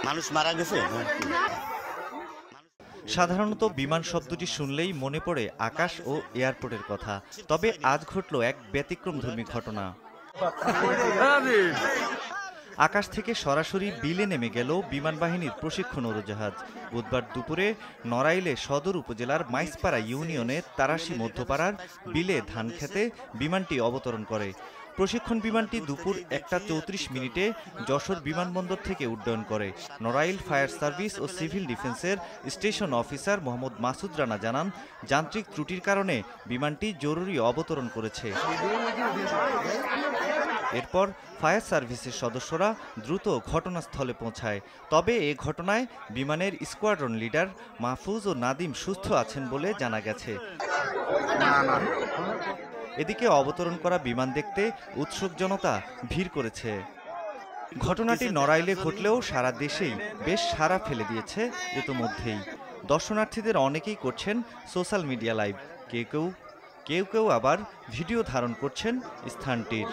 মানুষ মারা গেছে। সাধারণত বিমান শব্দটি শুনলেই মনে পড়ে আকাশ ও এয়ারপোর্টের কথা, তবে আজ ঘটল এক ব্যতিক্রমধর্মী ঘটনা। আকাশ থেকে সরাসরি বিলে নেমে গেল বিমান বাহিনীর প্রশিক্ষণ উড়োজাহাজ। বুধবার দুপুরে নড়াইলে সদর উপজেলার মাইসপাড়া ইউনিয়নের তারাশি মধ্যপাড়ার বিলে ধান খেতে বিমানটি অবতরণ করে। প্রশিক্ষণ বিমানটি দুপুর 1টা 34 মিনিটে যশোর বিমানবন্দর থেকে উড্ডয়ন করে। নড়াইল ফায়ার সার্ভিস ও সিভিল ডিফেন্সের স্টেশন অফিসার মোহাম্মদ মাসুদ রানা জানান, যান্ত্রিক ত্রুটির কারণে বিমানটি জরুরি অবতরণ করেছে। এরপর ফায়ার সার্ভিসের সদস্যরা দ্রুত ঘটনাস্থলে পৌঁছায়। তবে এ ঘটনায় বিমানের স্কোয়াড্রন লিডার মাহফুজ ও নাদিম সুস্থ আছেন বলে জানা গেছে। এদিকে অবতরণ করা বিমান দেখতে উৎসুক জনতা ভিড় করেছে। ঘটনাটি নড়াইলে ঘটলেও সারা দেশেই বেশ সাড়া ফেলে দিয়েছে ইতোমধ্যেই। দর্শনার্থীদের অনেকেই করছেন সোশ্যাল মিডিয়া লাইভ, কেউ কেউ আবার ভিডিও ধারণ করছেন স্থানটির।